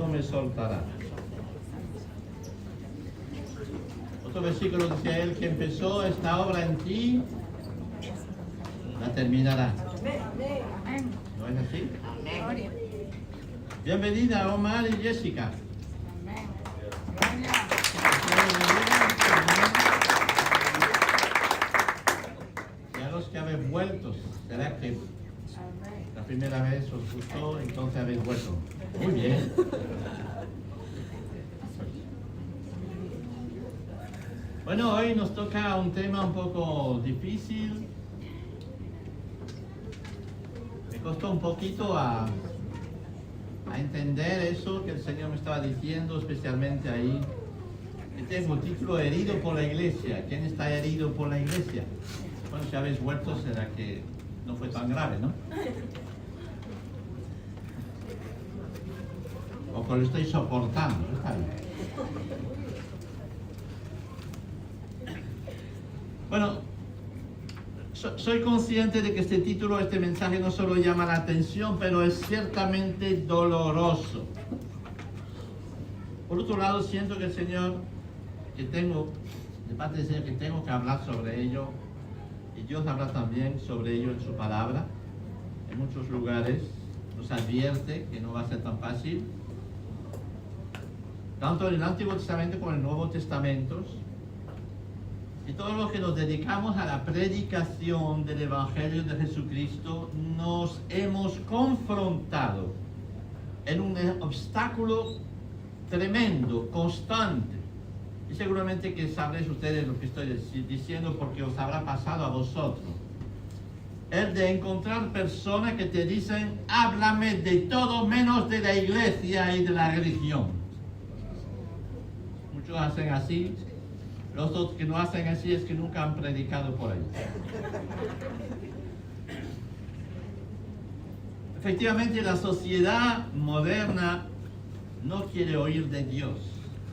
no me soltará. Otro versículo dice: el que empezó esta obra en ti, la terminará. ¿No es así? Bienvenida Omar y Jessica. Y a los que habéis vuelto, ¿será que la primera vez os gustó, entonces habéis vuelto? Muy bien. Bueno, hoy nos toca un tema un poco difícil. Me costó un poquito a entender eso que el Señor me estaba diciendo, especialmente ahí. Que tengo el título herido por la iglesia. ¿Quién está herido por la iglesia? Bueno, si habéis vuelto, será que no fue tan grave, ¿no? O que lo estoy soportando, está bien. Bueno, soy consciente de que este título, este mensaje no solo llama la atención, pero es ciertamente doloroso. Por otro lado, siento que el Señor, de parte del Señor, que tengo que hablar sobre ello, y Dios habla también sobre ello en su palabra. En muchos lugares nos advierte que no va a ser tan fácil, tanto en el Antiguo Testamento como en el Nuevo Testamento. Y todos los que nos dedicamos a la predicación del Evangelio de Jesucristo nos hemos confrontado en un obstáculo tremendo, constante. Y seguramente que sabréis ustedes lo que estoy diciendo porque os habrá pasado a vosotros. El de encontrar personas que te dicen: háblame de todo menos de la iglesia y de la religión. Muchos hacen así. Los otros que no hacen así es que nunca han predicado por ahí. Efectivamente, la sociedad moderna no quiere oír de Dios.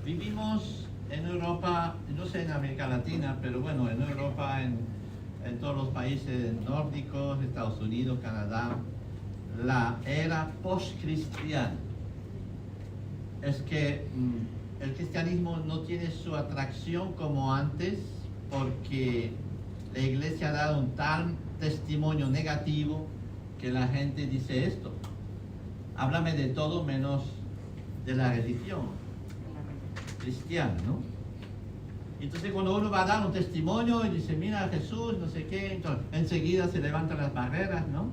Vivimos en Europa, no sé en América Latina, pero bueno, en Europa, en todos los países nórdicos, Estados Unidos, Canadá, la era post-cristiana. Es que el cristianismo no tiene su atracción como antes porque la iglesia ha dado un tal testimonio negativo que la gente dice esto: háblame de todo menos de la religión cristiana, ¿no? Entonces cuando uno va a dar un testimonio y dice: mira a Jesús, no sé qué, entonces enseguida se levantan las barreras, ¿no?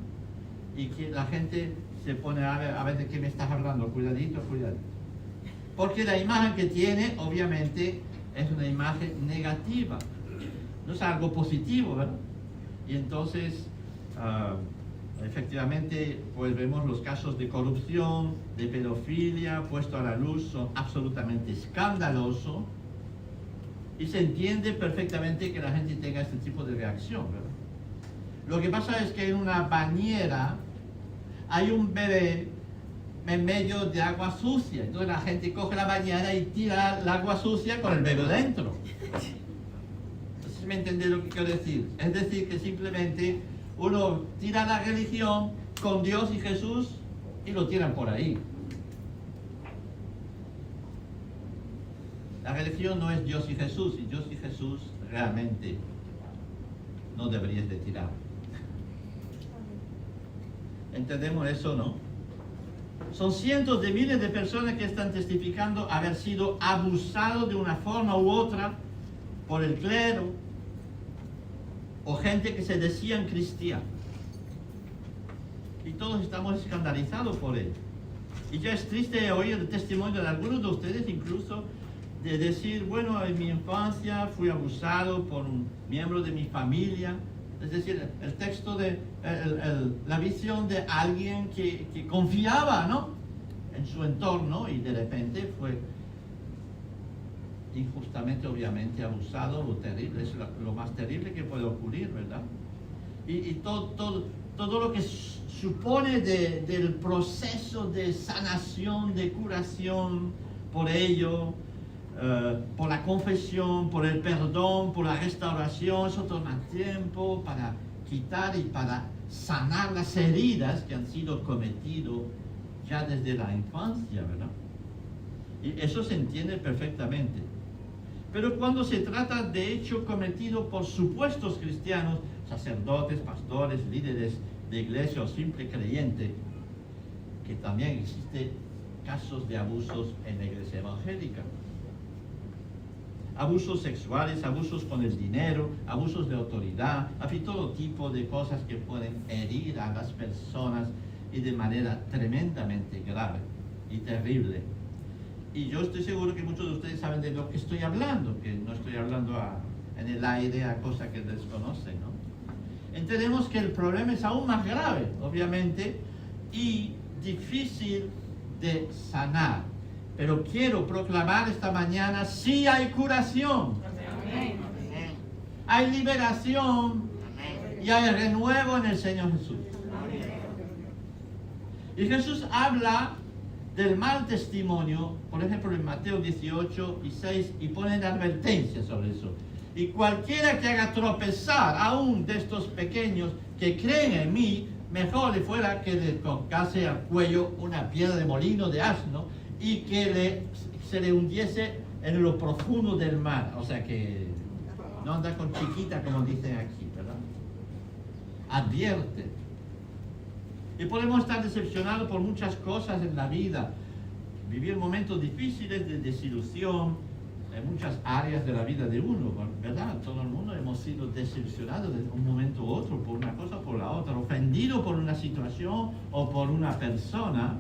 Y que la gente se pone a ver de qué me estás hablando, cuidadito, cuidadito. Porque la imagen que tiene, obviamente, es una imagen negativa. No es algo positivo, ¿verdad? Y entonces, efectivamente, pues vemos los casos de corrupción, de pedofilia, puesto a la luz, son absolutamente escandalosos. Y se entiende perfectamente que la gente tenga este tipo de reacción, ¿verdad? Lo que pasa es que en una bañera hay un bebé en medio de agua sucia. Entonces la gente coge la bañera y tira el agua sucia con el bebé dentro. Entonces, ¿me entiende lo que quiero decir? Es decir, que simplemente uno tira la religión con Dios y Jesús y lo tiran por ahí. La religión no es Dios y Jesús, y Dios y Jesús realmente no deberías de tirar. ¿Entendemos eso, no? Son cientos de miles de personas que están testificando haber sido abusados de una forma u otra por el clero o gente que se decían cristianos. Y todos estamos escandalizados por ello. Y ya es triste oír el testimonio de algunos de ustedes, incluso de decir: bueno, en mi infancia fui abusado por un miembro de mi familia. Es decir, el texto de la visión de alguien que confiaba, ¿no?, en su entorno, y de repente fue injustamente, obviamente, abusado o terrible. Es lo más terrible que puede ocurrir, ¿verdad? Y todo lo que supone del proceso de sanación, de curación por ello, por la confesión, por el perdón, por la restauración. Eso toma tiempo para quitar y para sanar las heridas que han sido cometidas ya desde la infancia, ¿verdad? Y eso se entiende perfectamente. Pero cuando se trata de hecho cometido por supuestos cristianos, sacerdotes, pastores, líderes de iglesia o simple creyente, que también existen casos de abusos en la iglesia evangélica. Abusos sexuales, abusos con el dinero, abusos de autoridad, así todo tipo de cosas que pueden herir a las personas y de manera tremendamente grave y terrible. Y yo estoy seguro que muchos de ustedes saben de lo que estoy hablando, que no estoy hablando en el aire a cosas que desconocen, ¿no? Entendemos que el problema es aún más grave, obviamente, y difícil de sanar. Pero quiero proclamar esta mañana, sí hay curación, Amén. hay liberación y hay renuevo en el Señor Jesús. Y Jesús habla del mal testimonio, por ejemplo en Mateo 18 y 6, y pone advertencia sobre eso. Y cualquiera que haga tropezar a un de estos pequeños que creen en mí, mejor le fuera que le colgase al cuello una piedra de molino de asno y que se le hundiese en lo profundo del mar. O sea que no anda con chiquita como dicen aquí, ¿verdad? Advierte. Y podemos estar decepcionados por muchas cosas en la vida, vivir momentos difíciles de desilusión en muchas áreas de la vida de uno, ¿verdad? Todo el mundo hemos sido desilusionados de un momento u otro por una cosa o por la otra, ofendidos por una situación o por una persona.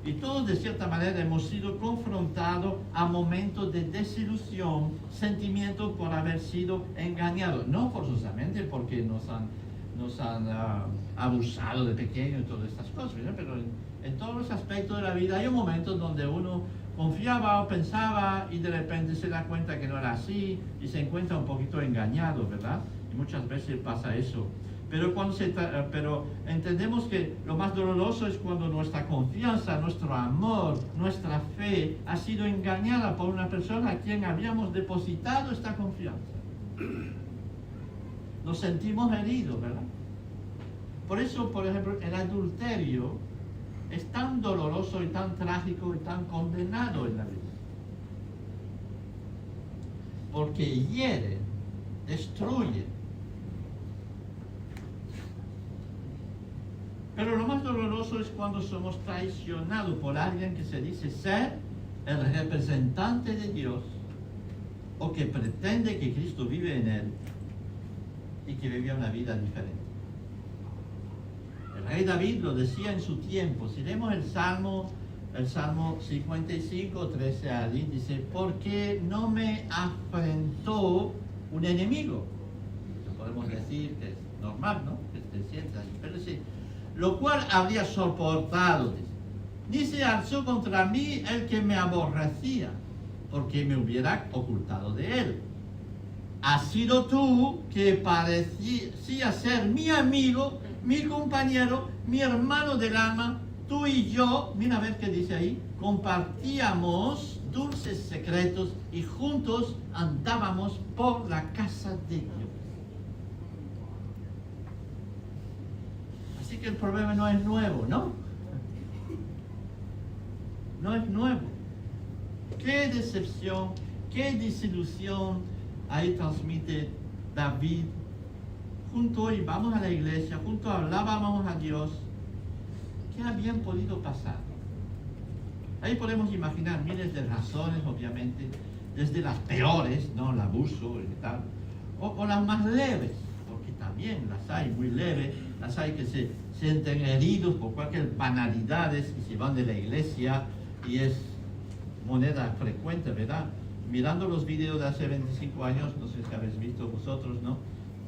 Y todos de cierta manera hemos sido confrontados a momentos de desilusión, sentimientos por haber sido engañados, no forzosamente porque nos han abusado de pequeño y todas estas cosas, ¿no? Pero en todos los aspectos de la vida hay momentos donde uno confiaba o pensaba y de repente se da cuenta que no era así y se encuentra un poquito engañado, ¿verdad? Y muchas veces pasa eso. Pero entendemos que lo más doloroso es cuando nuestra confianza, nuestro amor, nuestra fe ha sido engañada por una persona a quien habíamos depositado esta confianza. Nos sentimos heridos, ¿verdad? Por eso, por ejemplo, el adulterio es tan doloroso y tan trágico y tan condenado en la vida. Porque hiere, destruye. Pero lo más doloroso es cuando somos traicionados por alguien que se dice ser el representante de Dios o que pretende que Cristo vive en él y que vivía una vida diferente. El rey David lo decía en su tiempo. Si leemos el Salmo 55, 13 al 10, dice, ¿por qué no me afrentó un enemigo? Eso podemos decir que es normal, ¿no? Que te sientas, pero sí, lo cual habría soportado, dice. Ni se alzó contra mí el que me aborrecía, porque me hubiera ocultado de él. Has sido tú que parecía ser mi amigo, mi compañero, mi hermano del alma. Tú y yo, mira a ver qué dice ahí, compartíamos dulces secretos y juntos andábamos por la casa de Dios. Así que el problema no es nuevo, ¿no? No es nuevo. Qué decepción, qué desilusión ahí transmite David. Junto íbamos a la iglesia, junto hablábamos a Dios. ¿Qué habían podido pasar? Ahí podemos imaginar miles de razones, obviamente, desde las peores, ¿no? El abuso y tal, o las más leves, porque también las hay muy leves, las hay que se sienten heridos por cualquier banalidades y se van de la iglesia y es moneda frecuente, ¿verdad? Mirando los videos de hace 25 años, no sé si habéis visto vosotros, ¿no?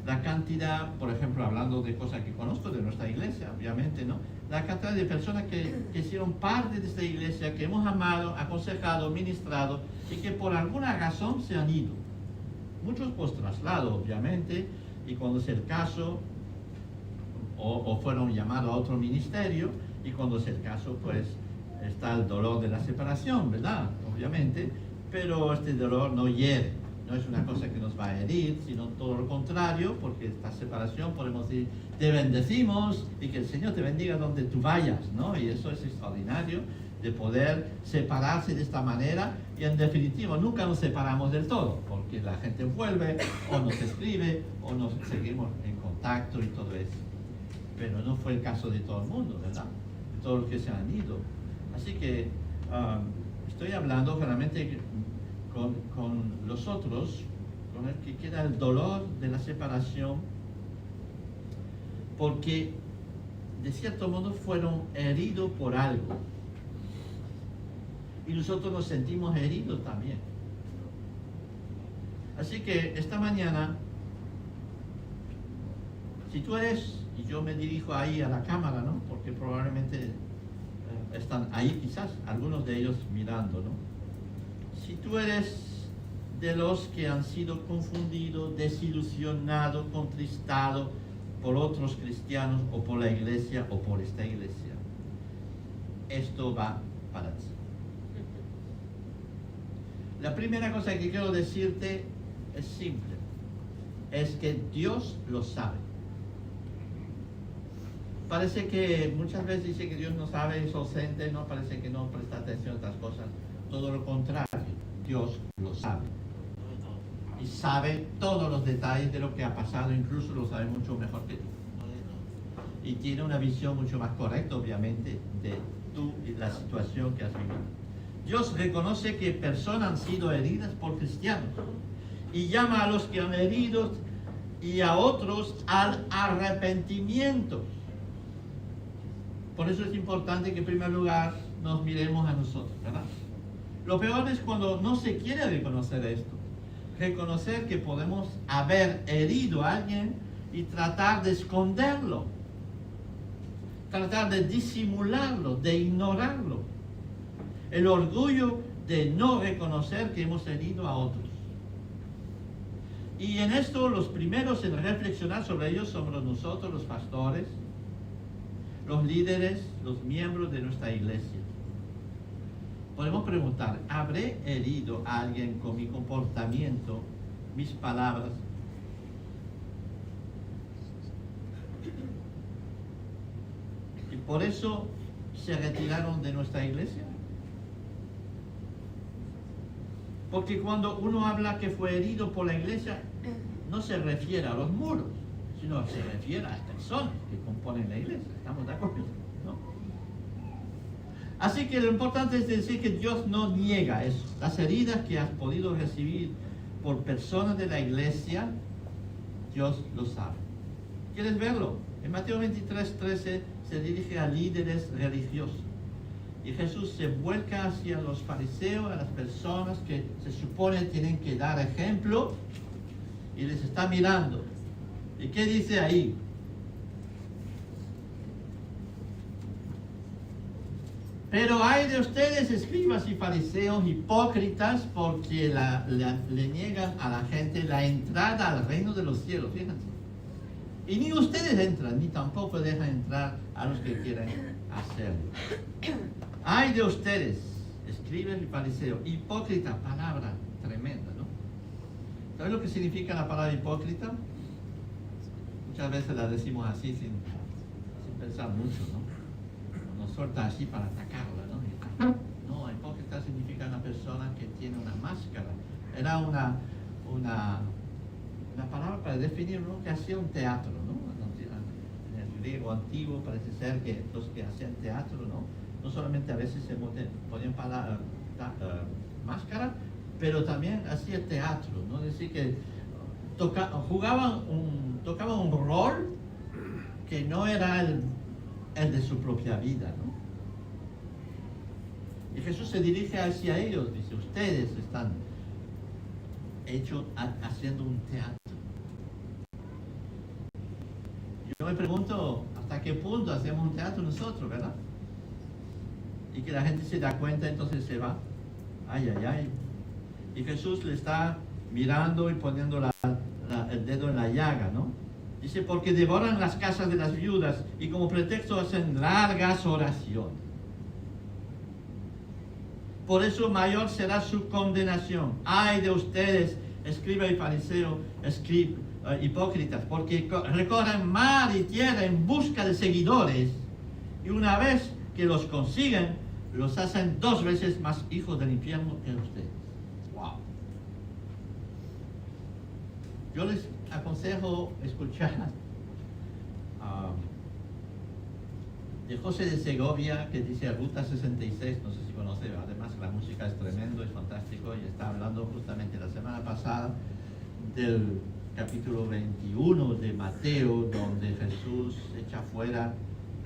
La cantidad, por ejemplo, hablando de cosas que conozco de nuestra iglesia, obviamente, ¿no? La cantidad de personas que hicieron parte de esta iglesia, que hemos amado, aconsejado, ministrado, y que por alguna razón se han ido. Muchos por traslado, obviamente, y cuando es el caso, o fueron llamados a otro ministerio, y cuando es el caso, pues, está el dolor de la separación, ¿verdad? Obviamente, pero este dolor no hiere. No es una cosa que nos va a herir, sino todo lo contrario, porque esta separación podemos decir, te bendecimos y que el Señor te bendiga donde tú vayas, ¿no? Y eso es extraordinario de poder separarse de esta manera, y en definitiva nunca nos separamos del todo, porque la gente vuelve o nos escribe o nos seguimos en contacto y todo eso. Pero no fue el caso de todo el mundo, ¿verdad? De todos los que se han ido. Así que estoy hablando realmente con los otros, con el que queda el dolor de la separación, porque de cierto modo fueron heridos por algo. Y nosotros nos sentimos heridos también. Así que esta mañana, si tú eres, y yo me dirijo ahí a la cámara, ¿no? Porque probablemente están ahí quizás, algunos de ellos mirando, ¿no? Si tú eres de los que han sido confundidos, desilusionados, contristados por otros cristianos o por la iglesia o por esta iglesia, esto va para ti. La primera cosa que quiero decirte es simple, es que Dios lo sabe. Parece que muchas veces dice que Dios no sabe, es ausente, no, parece que no presta atención a estas cosas. Todo lo contrario, Dios lo sabe. Y sabe todos los detalles de lo que ha pasado, incluso lo sabe mucho mejor que tú. Y tiene una visión mucho más correcta, obviamente, de tú y la situación que has vivido. Dios reconoce que personas han sido heridas por cristianos y llama a los que han herido y a otros al arrepentimiento. Por eso es importante que en primer lugar nos miremos a nosotros, ¿verdad? Lo peor es cuando no se quiere reconocer esto. Reconocer que podemos haber herido a alguien y tratar de esconderlo. Tratar de disimularlo, de ignorarlo. El orgullo de no reconocer que hemos herido a otros. Y en esto los primeros en reflexionar sobre ellos somos nosotros, los pastores, los líderes, los miembros de nuestra iglesia. Podemos preguntar, ¿habré herido a alguien con mi comportamiento, mis palabras? Y por eso se retiraron de nuestra iglesia. Porque cuando uno habla que fue herido por la iglesia, no se refiere a los muros, sino se refiere a las personas que componen la iglesia. ¿Estamos de acuerdo? ¿No? Así que lo importante es decir que Dios no niega eso. Las heridas que has podido recibir por personas de la iglesia, Dios lo sabe. ¿Quieres verlo? En Mateo 23:13 se dirige a líderes religiosos. Y Jesús se vuelca hacia los fariseos, a las personas que se supone tienen que dar ejemplo, y les está mirando. ¿Y qué dice ahí? Pero hay de ustedes, escribas y fariseos, hipócritas, porque le niegan a la gente la entrada al reino de los cielos, fíjense. Y ni ustedes entran, ni tampoco dejan entrar a los que quieren hacerlo. Ay de ustedes, escribas y fariseos, hipócrita, palabra tremenda, ¿no? ¿Sabes lo que significa la palabra hipócrita? Muchas veces la decimos así sin pensar mucho, ¿no? Nos suelta así para atacarla, ¿no? No, hipócrita significa una persona que tiene una máscara. Era una palabra para definir lo que hacía un teatro, ¿no? En el griego antiguo parece ser que los que hacían teatro, no solamente a veces se ponían máscara, pero también hacía teatro, ¿no? Es decir, que tocaban un rol que no era el de su propia vida, ¿no? Y Jesús se dirige hacia ellos, dice, ustedes están haciendo un teatro. Yo me pregunto, ¿hasta qué punto hacemos un teatro nosotros, verdad? Y que la gente se da cuenta, entonces se va. Ay, ay, ay. Y Jesús le está mirando y poniendo el dedo en la llaga, ¿no? Dice, porque devoran las casas de las viudas y como pretexto hacen largas oraciones. Por eso mayor será su condenación. Ay de ustedes, escriba y fariseo, hipócritas, porque recorren mar y tierra en busca de seguidores, y una vez que los consiguen, los hacen 2 veces más hijos del infierno que ustedes. Wow. Yo les aconsejo escuchar de José de Segovia, que dice Ruta 66, no sé si conoce, además la música es tremendo, es fantástico, y está hablando justamente la semana pasada del capítulo 21 de Mateo, donde Jesús echa fuera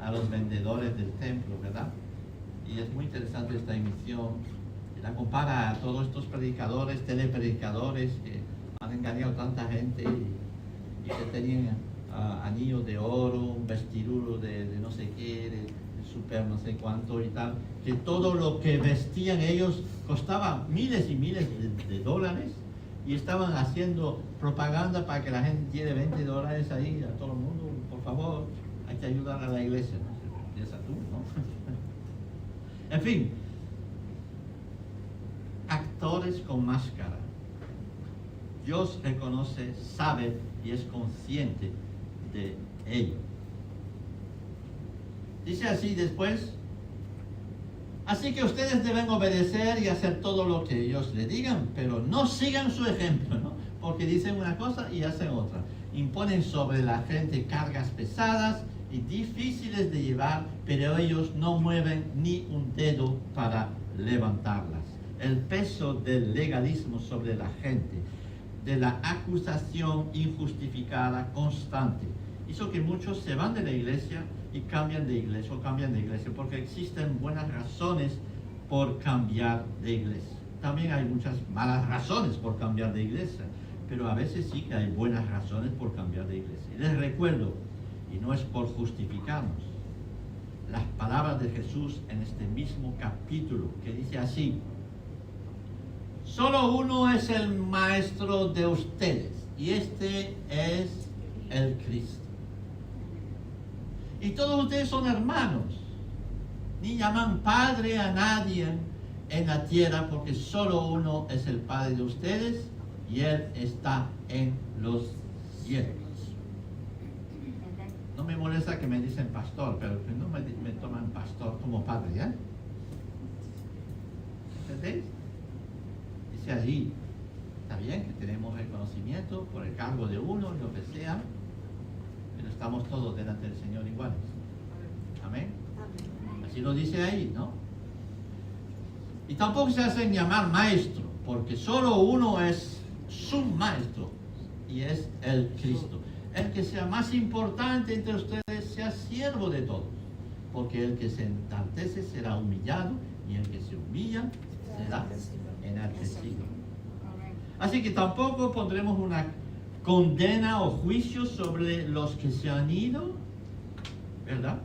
a los vendedores del templo, ¿verdad? Y es muy interesante esta emisión, y la compara a todos estos predicadores, telepredicadores que han engañado a tanta gente y que tenían anillos de oro, un vestidulo de no sé qué, de super no sé cuánto y tal, que todo lo que vestían ellos costaba miles y miles de dólares, y estaban haciendo propaganda para que la gente tiene $20 ahí a todo el mundo. Por favor, hay que ayudar a la iglesia, ¿no? Piensa tú, ¿no? En fin, actores con máscara. Dios reconoce, sabe y es consciente de ello. Dice así después: así que ustedes deben obedecer y hacer todo lo que ellos le digan, pero no sigan su ejemplo, ¿no? Porque dicen una cosa y hacen otra. Imponen sobre la gente cargas pesadas y difíciles de llevar, pero ellos no mueven ni un dedo para levantarlas. El peso del legalismo sobre la gente, de la acusación injustificada constante, hizo que muchos se van de la iglesia y cambian de iglesia, porque existen buenas razones por cambiar de iglesia. También hay muchas malas razones por cambiar de iglesia, pero a veces sí que hay buenas razones por cambiar de iglesia. Y les recuerdo, y no es por justificarnos, las palabras de Jesús en este mismo capítulo, que dice así: solo uno es el maestro de ustedes, y este es el Cristo. Y todos ustedes son hermanos. Ni llaman padre a nadie en la tierra, porque solo uno es el Padre de ustedes, y Él está en los cielos. No me molesta que me dicen pastor, pero que no me toman pastor como padre, ¿ya? ¿Entendéis? Dice ahí, está bien que tenemos reconocimiento por el cargo de uno, lo que sea, pero estamos todos delante del Señor iguales. Amén. Así lo dice ahí, ¿no? Y tampoco se hacen llamar maestro, porque solo uno es su maestro, y es el Cristo. El que sea más importante entre ustedes sea siervo de todos, porque el que se enaltece será humillado, y el que se humilla será enaltecido. Así que tampoco pondremos una condena o juicio sobre los que se han ido, ¿verdad?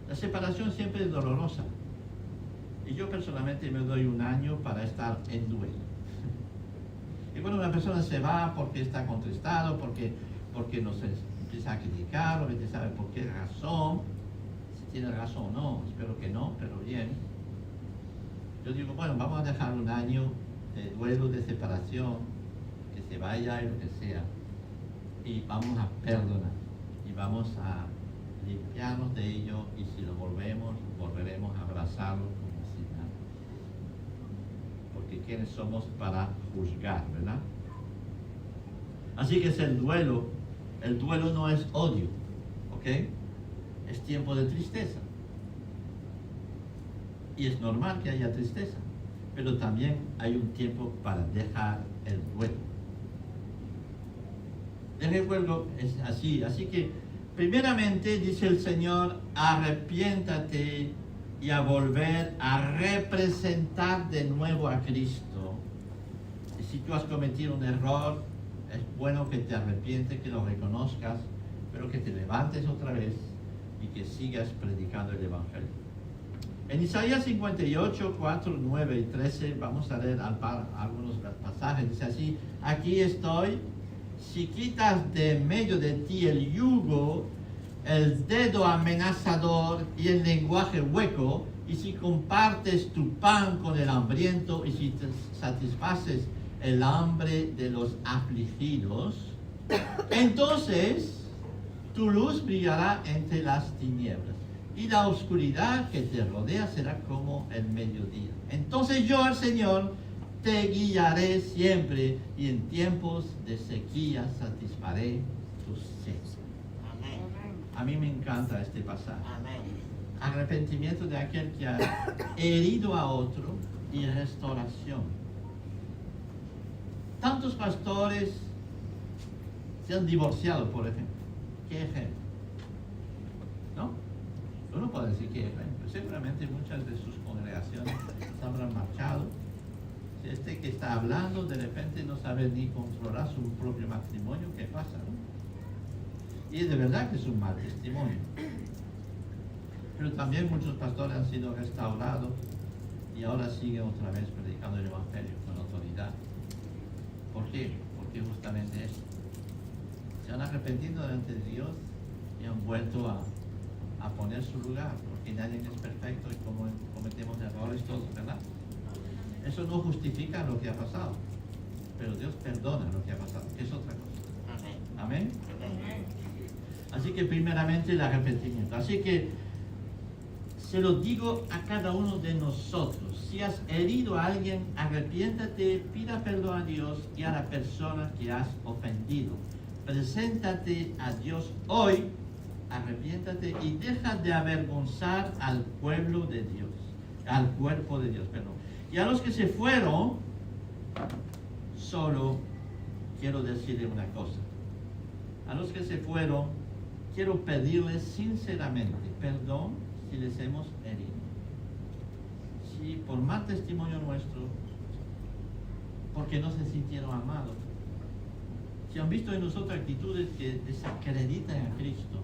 La separación siempre es dolorosa, y yo personalmente me doy un año para estar en duelo. Y cuando una persona se va porque está contristado, porque no se empieza a criticar, o no sabe por qué razón, si tiene razón o no, espero que no, pero bien. Yo digo, bueno, vamos a dejar un año de duelo, de separación, que se vaya y lo que sea, y vamos a perdonar, y vamos a limpiarnos de ello, y si lo volveremos a abrazarlo como si nada. Porque ¿quiénes somos para juzgar, verdad? Así que es el duelo. El duelo no es odio, ¿ok? Es tiempo de tristeza. Y es normal que haya tristeza, pero también hay un tiempo para dejar el duelo. El recuerdo es así que primeramente dice el Señor: arrepiéntate y a volver a representar de nuevo a Cristo. Y si tú has cometido un error, es bueno que te arrepientes, que lo reconozcas, pero que te levantes otra vez y que sigas predicando el Evangelio. En Isaías 58, 4, 9 y 13, vamos a leer algunos pasajes. Dice así: aquí estoy, si quitas de medio de ti el yugo, el dedo amenazador y el lenguaje hueco, y si compartes tu pan con el hambriento, y si te satisfaces el hambre de los afligidos, entonces tu luz brillará entre las tinieblas, y la oscuridad que te rodea será como el mediodía. Entonces yo, el Señor, te guiaré siempre y en tiempos de sequía satisfaré tus sed. Amén. A mí me encanta este pasaje. Amén. Arrepentimiento de aquel que ha herido a otro y restauración. Tantos pastores se han divorciado, por ejemplo. ¿Qué ejemplo? ¿No? Uno puede decir qué ejemplo. Seguramente muchas de sus congregaciones habrán marchado. Si este que está hablando de repente no sabe ni controlar su propio matrimonio, ¿qué pasa? ¿No? Y de verdad que es un mal testimonio. Pero también muchos pastores han sido restaurados y ahora siguen otra vez predicando el Evangelio con autoridad. ¿Por qué? Porque justamente eso. Se han arrepentido delante de Dios y han vuelto a poner su lugar, porque nadie es perfecto y como cometemos errores todos, ¿verdad? Eso no justifica lo que ha pasado, pero Dios perdona lo que ha pasado, que es otra cosa. Amén. Amén. Así que primeramente el arrepentimiento. Así que se lo digo a cada uno de nosotros. Si has herido a alguien, arrepiéntate, pida perdón a Dios y a la persona que has ofendido. Preséntate a Dios hoy, arrepiéntate y deja de avergonzar al pueblo de Dios, al cuerpo de Dios, perdón. Y a los que se fueron, solo quiero decirle una cosa. A los que se fueron, quiero pedirles sinceramente perdón si les hemos herido. Si por mal testimonio nuestro, porque no se sintieron amados, si han visto en nosotros actitudes que desacreditan a Cristo,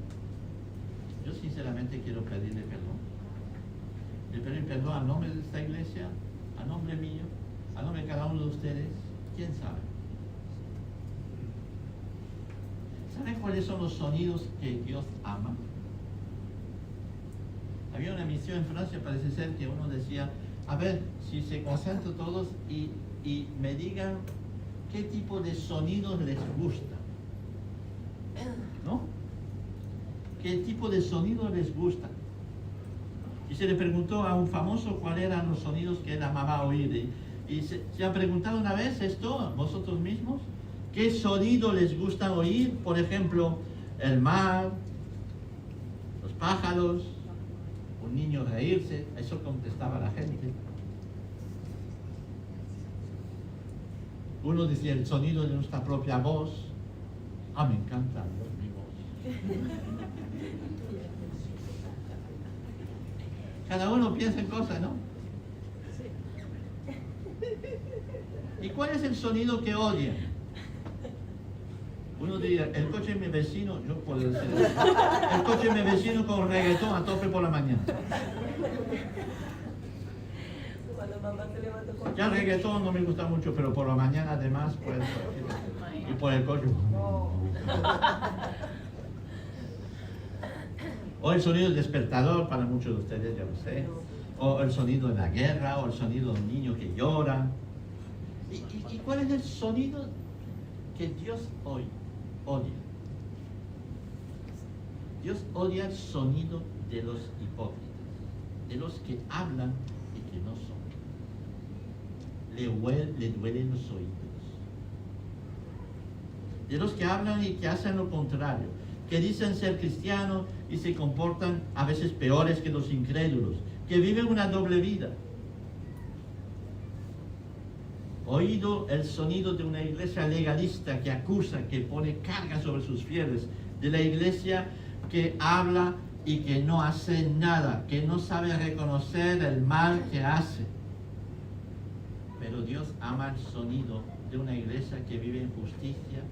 yo sinceramente quiero pedirle perdón. Le pido perdón a nombre de esta iglesia, a nombre mío, a nombre de cada uno de ustedes, quién sabe. ¿Saben cuáles son los sonidos que Dios ama? Había una misión en Francia, parece ser que uno decía, a ver, si se concentran todos y me digan qué tipo de sonidos les gusta. ¿No? ¿Qué tipo de sonidos les gusta? Y se le preguntó a un famoso cuáles eran los sonidos que él amaba oír. Y se han preguntado una vez esto, vosotros mismos, ¿qué sonido les gusta oír? Por ejemplo, el mar, los pájaros, un niño reírse. Eso contestaba la gente. Uno decía el sonido de nuestra propia voz. Ah, me encanta mi voz. Cada uno piensa en cosas, ¿no? ¿Y cuál es el sonido que odian? Uno diría, el coche de mi vecino, yo puedo decir eso. El coche de mi vecino con reggaetón a tope por la mañana. Ya el reggaetón no me gusta mucho, pero por la mañana además, pues, y por el coche. O el sonido del despertador, para muchos de ustedes, ya lo sé. O el sonido de la guerra, o el sonido de un niño que llora. ¿Y cuál es el sonido que Dios odia? Dios odia el sonido de los hipócritas, de los que hablan y que no son. Le duelen los oídos. De los que hablan y que hacen lo contrario, que dicen ser cristianos y se comportan a veces peores que los incrédulos, que viven una doble vida. Oído el sonido de una iglesia legalista que acusa, que pone carga sobre sus fieles, de la iglesia que habla y que no hace nada, que no sabe reconocer el mal que hace. Pero Dios ama el sonido de una iglesia que vive en justicia,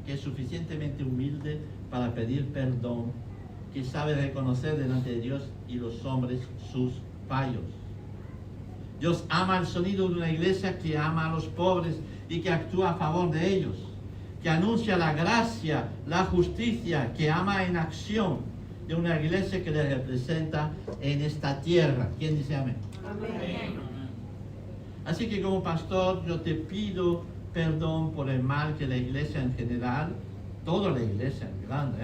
que es suficientemente humilde para pedir perdón, que sabe reconocer delante de Dios y los hombres sus fallos. Dios ama el sonido de una iglesia que ama a los pobres y que actúa a favor de ellos, que anuncia la gracia, la justicia, que ama en acción, de una iglesia que le representa en esta tierra. ¿Quién dice amén? Amén. Así que como pastor yo te pido perdón por el mal que la iglesia en general, toda la iglesia en grande,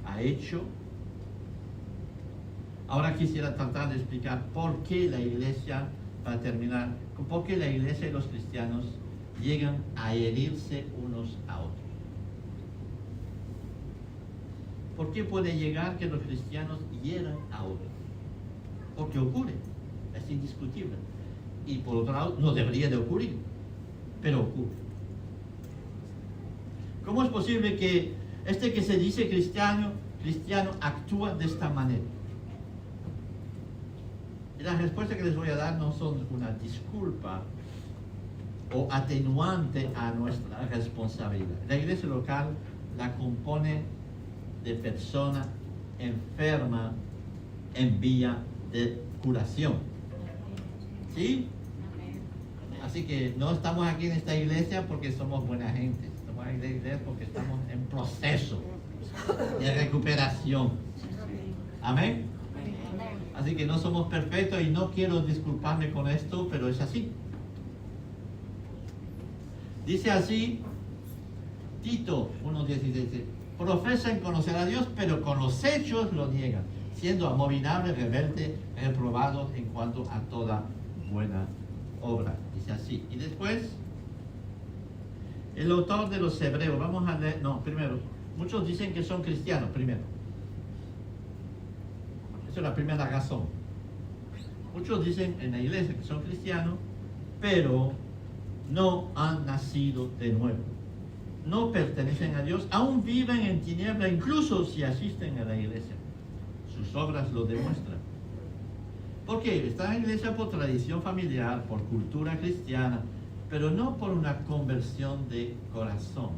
ha hecho, Ahora quisiera tratar de explicar por qué la iglesia, para terminar, por qué la iglesia y los cristianos llegan a herirse unos a otros. ¿Por qué puede llegar que los cristianos hieran a otros? Porque ocurre, es indiscutible. Y por otro lado, no debería de ocurrir, pero ocurre. ¿Cómo es posible que este que se dice cristiano actúa de esta manera? Y las respuestas que les voy a dar no son una disculpa o atenuante a nuestra responsabilidad. La iglesia local la compone de persona enferma en vía de curación. ¿Sí? Así que no estamos aquí en esta iglesia porque somos buena gente. Estamos en esta iglesia porque estamos en proceso de recuperación. Amén. Así que no somos perfectos y no quiero disculparme con esto, pero es así. Dice así, Tito 1:16, profesan conocer a Dios, pero con los hechos lo niegan, siendo abominables, rebeldes, reprobados en cuanto a toda buena obra. Dice así. Y después, el autor de los Hebreos, vamos a leer, no, primero, muchos dicen que son cristianos, primero. Esa es la primera razón. Muchos dicen en la iglesia que son cristianos, pero no han nacido de nuevo. No pertenecen a Dios, aún viven en tiniebla, incluso si asisten a la iglesia. Sus obras lo demuestran. ¿Por qué? Están en la iglesia por tradición familiar, por cultura cristiana, pero no por una conversión de corazón.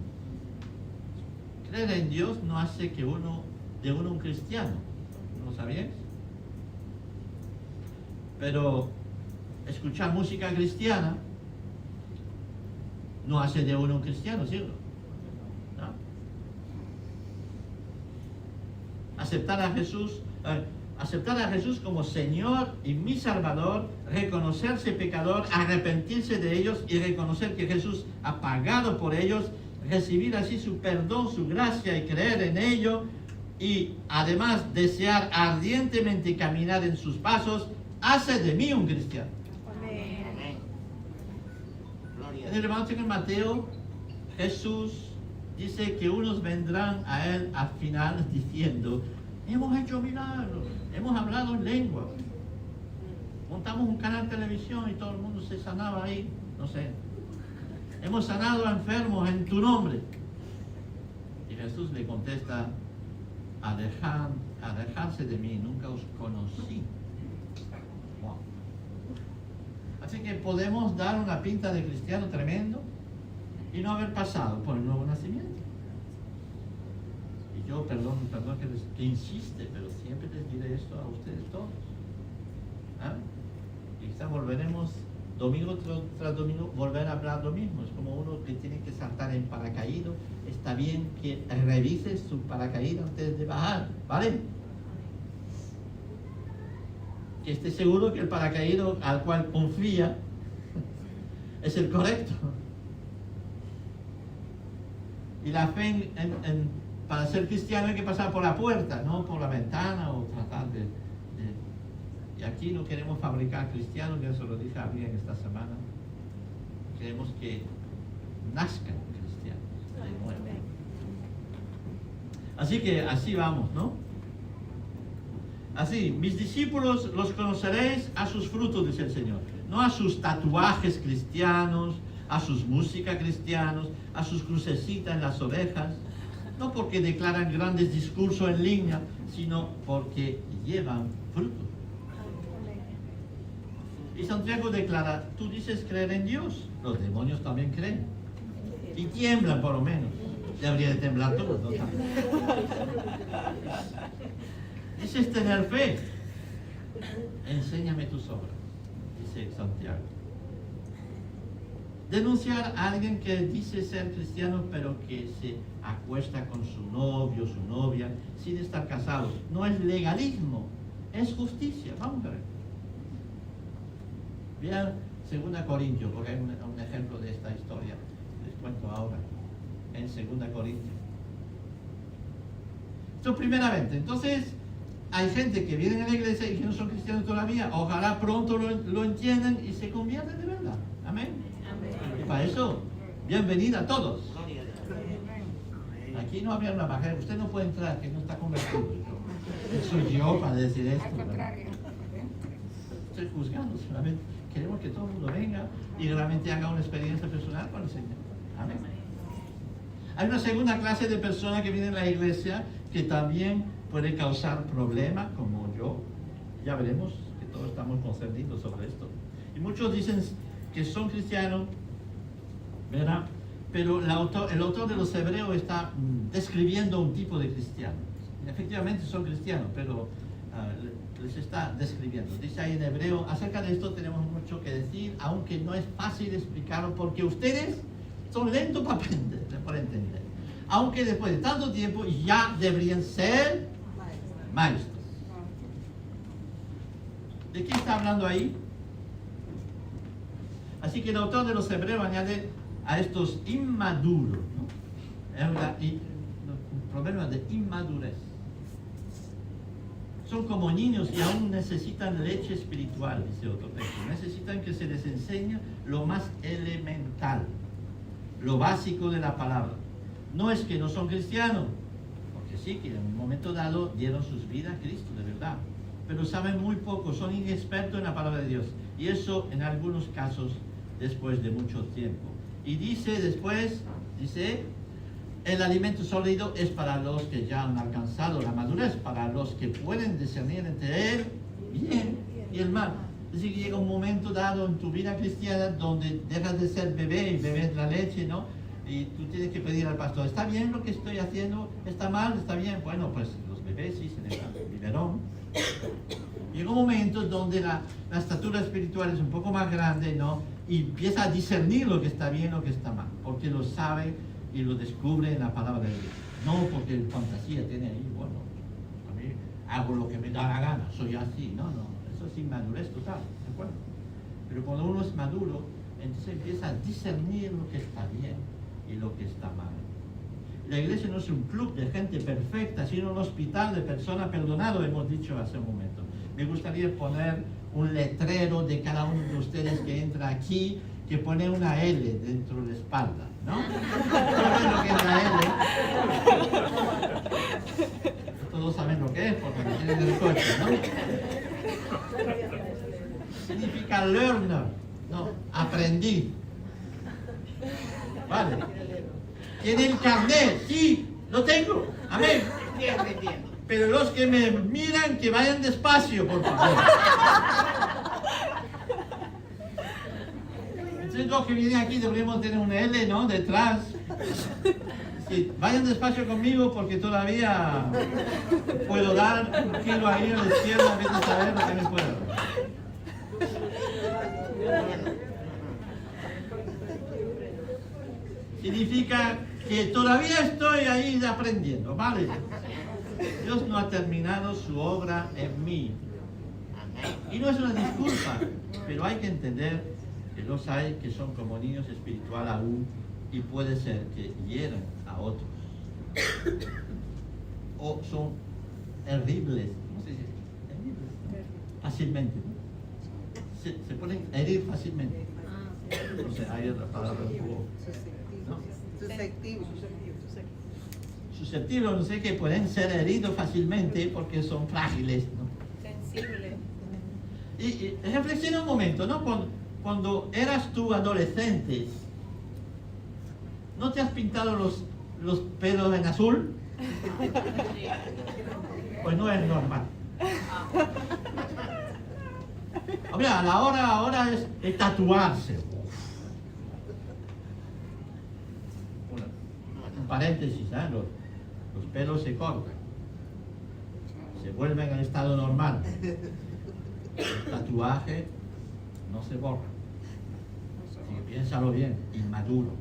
Creer en Dios no hace de uno un cristiano. ¿No lo sabías? Pero escuchar música cristiana no hace de uno un cristiano, ¿cierto? ¿No? Aceptar a Jesús como Señor y mi Salvador, reconocerse pecador, arrepentirse de ellos y reconocer que Jesús ha pagado por ellos, recibir así su perdón, su gracia y creer en ello, y además desear ardientemente caminar en sus pasos, hace de mí un cristiano. Amén. Gloria a En el Dios. Evangelio de Mateo, Jesús dice que unos vendrán a él al final diciendo: hemos hecho milagros, hemos hablado en lengua, montamos un canal de televisión y todo el mundo se sanaba ahí, no sé, hemos sanado a enfermos en tu nombre. Y Jesús le contesta: alejarse de mí, nunca os conocí. Wow. Así que podemos dar una pinta de cristiano tremendo y no haber pasado por el nuevo nacimiento. Y yo, perdón que insiste, pero siempre les diré esto a ustedes todos. ¿Ah? Y quizás volveremos domingo tras domingo, volver a hablar lo mismo. Es como uno que tiene que saltar en paracaídas. Está bien que revise su paracaídas antes de bajar, ¿vale? Que esté seguro que el paracaídas al cual confía es el correcto. Y la fe para ser cristiano hay que pasar por la puerta, no por la ventana o tratar de... Y aquí no queremos fabricar cristianos, ya se lo dije a alguien esta semana. Queremos que nazcan cristianos de nuevo. Así que así vamos, ¿no? Así, mis discípulos los conoceréis a sus frutos, dice el Señor. No a sus tatuajes cristianos, a sus músicas cristianos, a sus crucecitas en las orejas. No porque declaran grandes discursos en línea, sino porque llevan frutos. Y Santiago declara: tú dices creer en Dios, los demonios también creen. Y tiemblan por lo menos. Debería de temblar todos, ¿no? Dices tener fe. Enséñame tus obras, dice Santiago. Denunciar a alguien que dice ser cristiano pero que se acuesta con su novio, su novia, sin estar casado, no es legalismo, es justicia. Vamos a ver. Vean 2 Corintios, porque hay un ejemplo de esta historia. Les cuento ahora. En 2 Corintios. Esto primeramente. Entonces, hay gente que viene a la iglesia y que no son cristianos todavía. Ojalá pronto lo entiendan y se conviertan de verdad. Amén. Y para eso, bienvenida a todos. Gloria a Dios. Aquí no había una barrera. Usted no puede entrar, que no está convertido. Soy yo para decir esto. Al contrario. Estoy juzgando, solamente queremos que todo el mundo venga y realmente haga una experiencia personal con el Señor. Amén. Hay una segunda clase de personas que vienen a la iglesia que también puede causar problemas, como yo. Ya veremos que todos estamos concernidos sobre esto. Y muchos dicen que son cristianos, ¿verdad? Pero el autor de los Hebreos está describiendo un tipo de cristiano. Efectivamente son cristianos, pero les está describiendo. Dice ahí en hebreo, acerca de esto tenemos mucho que decir, aunque no es fácil explicarlo, porque ustedes son lentos para entender. Aunque después de tanto tiempo ya deberían ser maestros. ¿De qué está hablando ahí? Así que el autor de los Hebreos añade a estos inmaduros, ¿no? Es un problema de inmadurez. Son como niños y aún necesitan leche espiritual, dice otro texto. Necesitan que se les enseñe lo más elemental, lo básico de la palabra. No es que no son cristianos, porque sí, que en un momento dado dieron sus vidas a Cristo, de verdad. Pero saben muy poco, son inexpertos en la palabra de Dios. Y eso en algunos casos después de mucho tiempo. Y dice después, el alimento sólido es para los que ya han alcanzado la madurez, para los que pueden discernir entre el bien y el mal. Es decir, llega un momento dado en tu vida cristiana donde dejas de ser bebé y bebes la leche, ¿no? Y tú tienes que pedir al pastor, ¿está bien lo que estoy haciendo? ¿Está mal? ¿Está bien? Bueno, pues los bebés sí se necesitan biberón. Llega un momento donde la estatura espiritual es un poco más grande, ¿no? Y empieza a discernir lo que está bien y lo que está mal, porque lo sabe y lo descubre en la palabra de Dios. No porque el fantasía tiene ahí, bueno, a mí hago lo que me da la gana, soy así. No, eso es inmadurez total, ¿de acuerdo? Pero cuando uno es maduro, entonces empieza a discernir lo que está bien y lo que está mal. La iglesia no es un club de gente perfecta, sino un hospital de personas perdonadas, hemos dicho hace un momento. Me gustaría poner un letrero de cada uno de ustedes que entra aquí, que pone una L dentro de la espalda, ¿no? ¿Saben lo que es la L? Todos saben lo que es porque lo tienen en el coche, ¿no? Significa learner, no, aprendí. Vale. ¿Tiene el carnet? Sí, lo tengo. Amén. Entiendo. Pero los que me miran, que vayan despacio, por favor. Entonces los que vienen aquí deberíamos tener una L, ¿no? Detrás. Sí, vayan despacio conmigo porque todavía puedo dar un kilo ahí a la izquierda, vete a saber lo que me puedo. Significa que todavía estoy ahí aprendiendo, ¿vale? Dios no ha terminado su obra en mí. Y no es una disculpa, pero hay que entender que los hay que son como niños espirituales aún y puede ser que hieran a otros. O son terribles, ¿cómo se dice? Terribles, ¿no? Fácilmente, ¿no? Se pueden herir fácilmente. No sé, hay otra palabra un poco, ¿no? Susceptibles, no sé, que pueden ser heridos fácilmente porque son frágiles, ¿no? Sensible. Y reflexiona un momento, ¿no? Cuando eras tú adolescente, ¿no te has pintado los pelos en azul? Pues no es normal. Hombre, a la hora ahora es tatuarse. Un paréntesis, ¿eh? Los pelos se cortan, se vuelven al estado normal. El tatuaje no se borra. Así que piénsalo bien, inmaduro.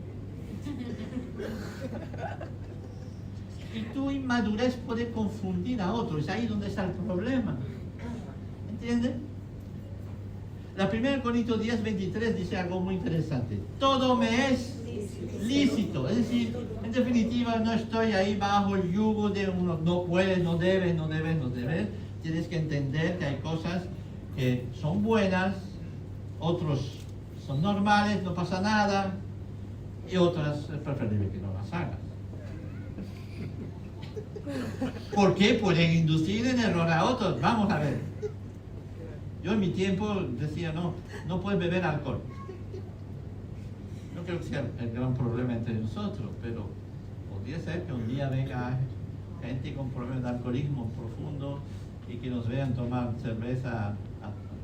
Y tu inmadurez puede confundir a otros, es ahí donde está el problema. ¿Entiendes? La 1 Corintios 10:23 dice algo muy interesante. Todo me es lícito, es decir, en definitiva no estoy ahí bajo el yugo de uno, no puedes, no debes, tienes que entender que hay cosas que son buenas, otros son normales, no pasa nada, y otras es preferible que no las hagas. ¿Por qué? Pueden inducir en error a otros. Vamos a ver. Yo en mi tiempo decía, no puedes beber alcohol. No creo que sea el gran problema entre nosotros, pero podría ser que un día venga gente con problemas de alcoholismo profundo y que nos vean tomar cerveza.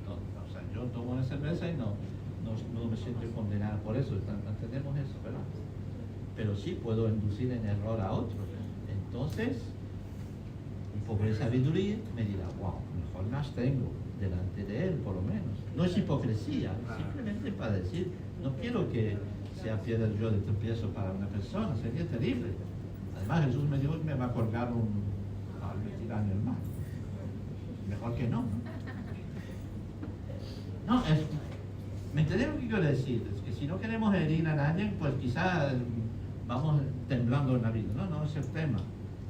O sea, yo tomo una cerveza y no me siento condenado por eso, entendemos eso, ¿verdad? Pero sí puedo inducir en error a otros. Entonces, un poco de sabiduría me dirá, wow, mejor me abstengo delante de él, por lo menos. No es hipocresía, simplemente para decir, no quiero que sea piedra yo de tropiezo para una persona, sería terrible. Además, Jesús me dijo que me va a colgar me tirar en el mar. Mejor que no. ¿Me entendés lo que quiero decir? Es que si no queremos herir a nadie, pues quizás vamos temblando en la vida. No es el tema.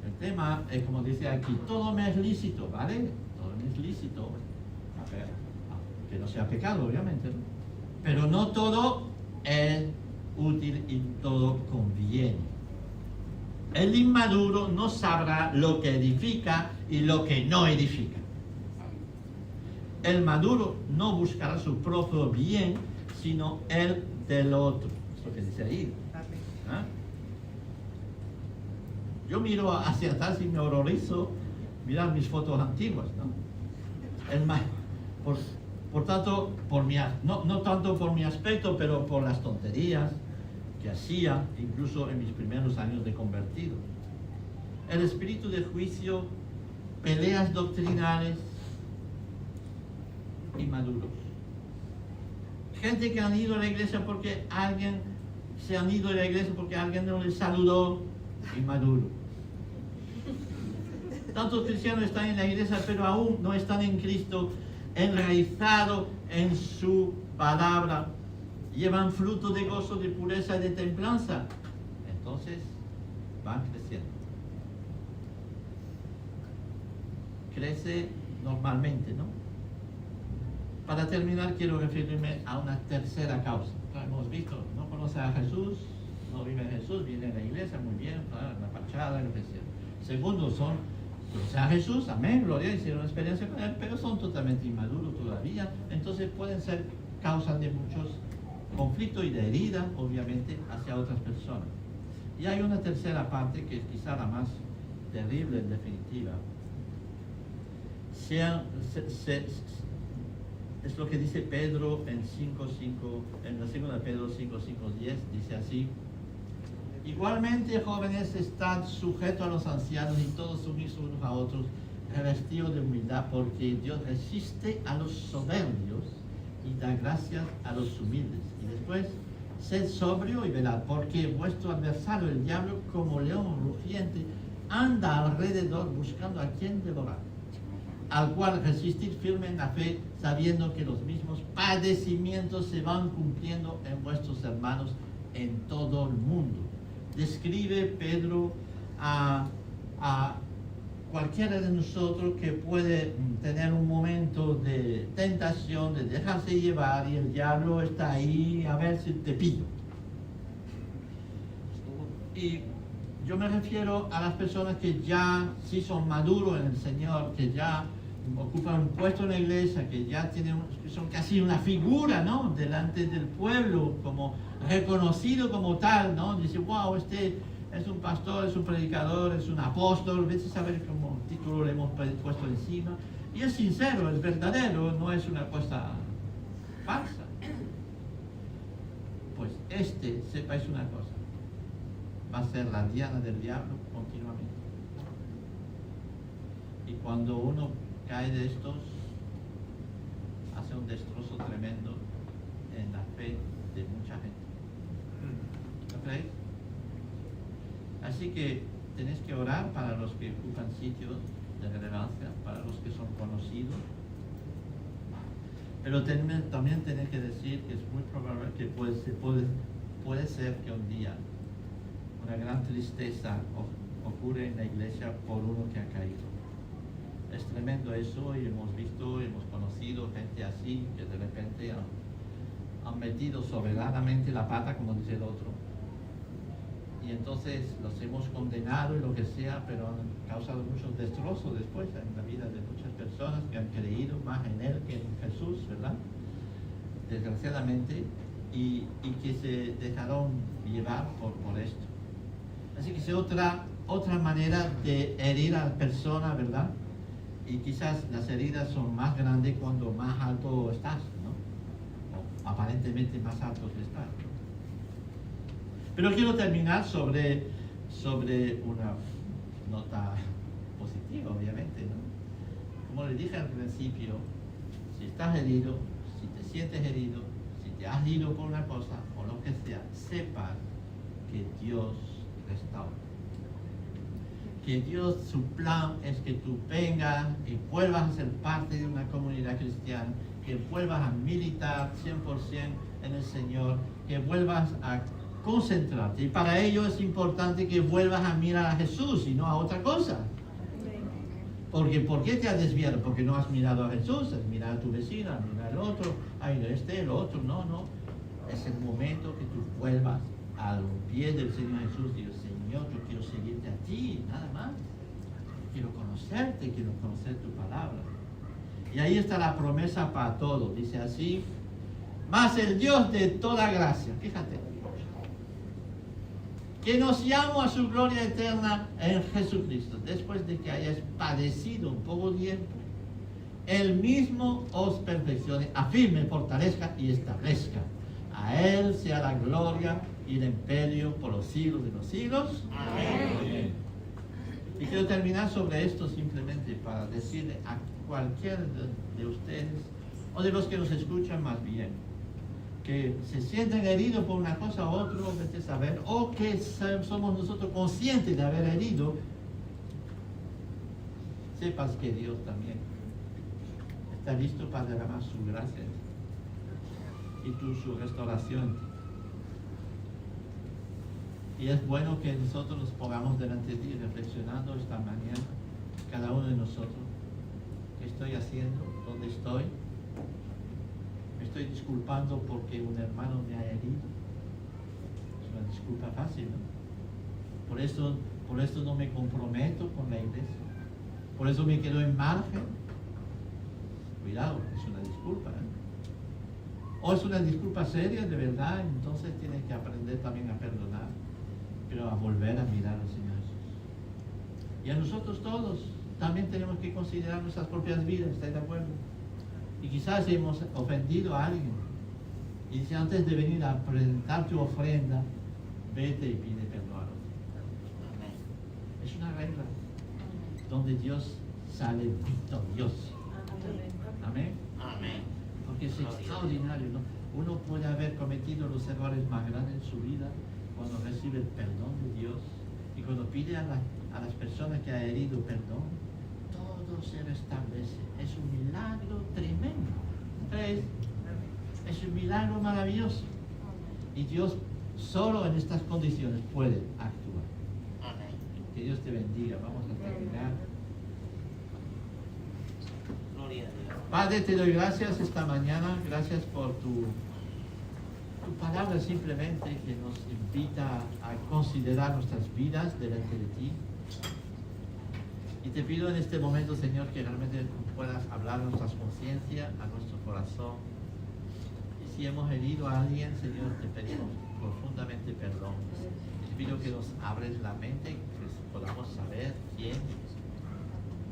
El tema es como dice aquí, todo me es lícito, ¿vale? Todo me es lícito. A ver, que no sea pecado, obviamente, ¿no? Pero no todo es útil y todo conviene. El inmaduro no sabrá lo que edifica y lo que no edifica. El maduro no buscará su propio bien, sino el del otro. Es lo que dice ahí. ¿Ah? Yo miro hacia atrás y me horrorizo mirar mis fotos antiguas, ¿no? Por tanto, no tanto por mi aspecto, pero por las tonterías que hacía, incluso en mis primeros años de convertido. El espíritu de juicio, peleas doctrinales, inmaduros. Gente que han ido a la iglesia porque se han ido a la iglesia porque alguien no les saludó, inmaduro. Tantos cristianos están en la iglesia pero aún no están en Cristo, enraizados en su palabra, llevan fruto de gozo, de pureza y de templanza. Entonces van creciendo. Crece normalmente, ¿no? Para terminar, quiero referirme a una tercera causa. Hemos visto, no conoce a Jesús, no vive en Jesús, viene a la iglesia, muy bien, la fachada, lo que sea. Segundo, conoce a Jesús, amén, gloria, hicieron una experiencia con él, pero son totalmente inmaduros todavía, entonces pueden ser causa de muchos conflictos y de herida, obviamente, hacia otras personas. Y hay una tercera parte que es quizá la más terrible en definitiva. Es lo que dice Pedro en la segunda Pedro 5:10, dice así: igualmente, jóvenes, estad sujetos a los ancianos y todos sumisos unos a otros, revestidos de humildad, porque Dios resiste a los soberbios y da gracias a los humildes. Y después, sed sobrio y velad, porque vuestro adversario, el diablo, como león rugiente, anda alrededor buscando a quien devorar, al cual resistir firme en la fe, sabiendo que los mismos padecimientos se van cumpliendo en vuestros hermanos en todo el mundo. Describe Pedro a cualquiera de nosotros que puede tener un momento de tentación, de dejarse llevar, y el diablo está ahí a ver si te pillo. Y yo me refiero a las personas que ya sí son maduros en el Señor, que ya ocupan un puesto en la iglesia, que ya son casi una figura, ¿no?, delante del pueblo, como reconocido como tal, ¿no? Dice, wow, este es un pastor, es un predicador, es un apóstol, vete a saber cómo título le hemos puesto encima, y es sincero, es verdadero, no es una cosa falsa. Pues sepáis una cosa, va a ser la diana del diablo continuamente. Y cuando uno cae de estos, hace un destrozo tremendo en la fe de mucha gente. ¿Lo creéis? Así que tenéis que orar para los que ocupan sitios de relevancia, para los que son conocidos. Pero también tenéis que decir que es muy probable que puede ser que un día una gran tristeza ocurre en la iglesia por uno que ha caído. Es tremendo eso y hemos visto, hemos conocido gente así que de repente han metido soberanamente la pata, como dice el otro. Y entonces los hemos condenado y lo que sea, pero han causado muchos destrozos después en la vida de muchas personas que han creído más en Él que en Jesús, ¿verdad? Desgraciadamente, y que se dejaron llevar por esto. Así que es otra manera de herir a la persona, ¿verdad? Y quizás las heridas son más grandes cuando más alto estás, ¿no? O aparentemente más alto que estás, ¿no? Pero quiero terminar sobre una nota positiva, obviamente, ¿no? Como le dije al principio, si estás herido, si te sientes herido, si te has herido por una cosa o lo que sea, sepa que Dios restaura. Que Dios, su plan es que tú vengas y vuelvas a ser parte de una comunidad cristiana, que vuelvas a militar 100% en el Señor, que vuelvas a concentrarte. Y para ello es importante que vuelvas a mirar a Jesús y no a otra cosa. Porque ¿por qué te has desviado? Porque no has mirado a Jesús, has mirado a tu vecino, has mirado al otro, ay, el otro, no. Es el momento que tú vuelvas al pie del Señor Jesús y digas, Señor, yo quiero seguirte a ti, nada más. Quiero conocerte, quiero conocer tu palabra. Y ahí está la promesa para todos. Dice así, mas el Dios de toda gracia, fíjate, que nos llamó a su gloria eterna en Jesucristo, después de que hayas padecido un poco tiempo, Él mismo os perfeccione, afirme, fortalezca y establezca. A Él sea la gloria y el imperio por los siglos de los siglos. Amén. Y quiero terminar sobre esto simplemente para decirle a cualquiera de ustedes, o de los que nos escuchan más bien, que se sienten heridos por una cosa u otra, vete a saber, o que somos nosotros conscientes de haber herido, sepas que Dios también está listo para derramar su gracia y su restauración. Y es bueno que nosotros nos pongamos delante de ti reflexionando esta mañana, cada uno de nosotros, ¿qué estoy haciendo? ¿Dónde estoy? ¿Me estoy disculpando porque un hermano me ha herido? Es una disculpa fácil, ¿no? Por eso no me comprometo con la iglesia. Por eso me quedo en margen. Cuidado, es una disculpa, ¿eh? O es una disculpa seria, de verdad, entonces tienes que aprender también a perdonar, pero a volver a mirar al Señor Jesús. Y a nosotros todos también tenemos que considerar nuestras propias vidas, ¿estáis de acuerdo? Y quizás hemos ofendido a alguien. Y dice, antes de venir a presentar tu ofrenda, vete y pide perdón. Es una regla donde Dios sale victorioso. Amén. Amén. Porque es extraordinario, ¿no? Uno puede haber cometido los errores más grandes en su vida cuando recibe el perdón de Dios y cuando pide a las personas que ha herido perdón, todo se restablece. Es un milagro tremendo. Es un milagro maravilloso. Y Dios solo en estas condiciones puede actuar. Amén. Que Dios te bendiga. Vamos a terminar. Gloria a Dios. Padre, te doy gracias esta mañana. Gracias por tu palabra simplemente que nos invita a considerar nuestras vidas delante de ti. Y te pido en este momento, Señor, que realmente puedas hablar a nuestras conciencias, a nuestro corazón. Y si hemos herido a alguien, Señor, te pedimos profundamente perdón. Te pido que nos abres la mente, que podamos saber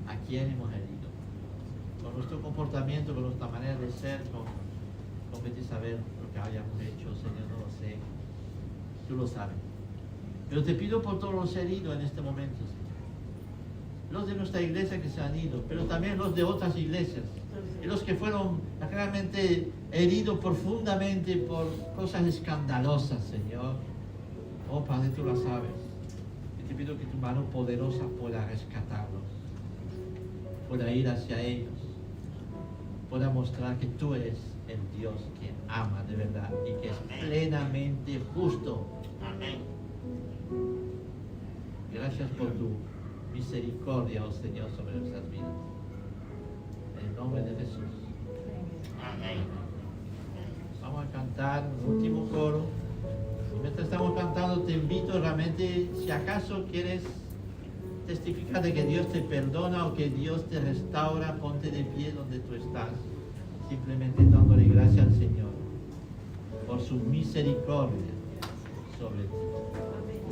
a quién hemos herido. Con nuestro comportamiento, con nuestra manera de ser, con saber lo que hayamos hecho, Señor, no lo sé. Tú lo sabes. Pero te pido por todos los heridos en este momento, Señor. Los de nuestra iglesia que se han ido, pero también los de otras iglesias. Y los que fueron realmente heridos profundamente por cosas escandalosas, Señor. Oh, Padre, tú lo sabes. Y te pido que tu mano poderosa pueda rescatarlos, pueda ir hacia ellos, pueda mostrar que tú eres el Dios que ama de verdad y que es plenamente justo. Amén. Gracias por tu misericordia, oh Señor, sobre nuestras vidas. En el nombre de Jesús. Amén. Vamos a cantar un último coro. Y mientras estamos cantando, te invito realmente, si acaso quieres testificar de que Dios te perdona o que Dios te restaura, ponte de pie donde tú estás, simplemente dándole gracias al Señor por su misericordia sobre ti. Amén.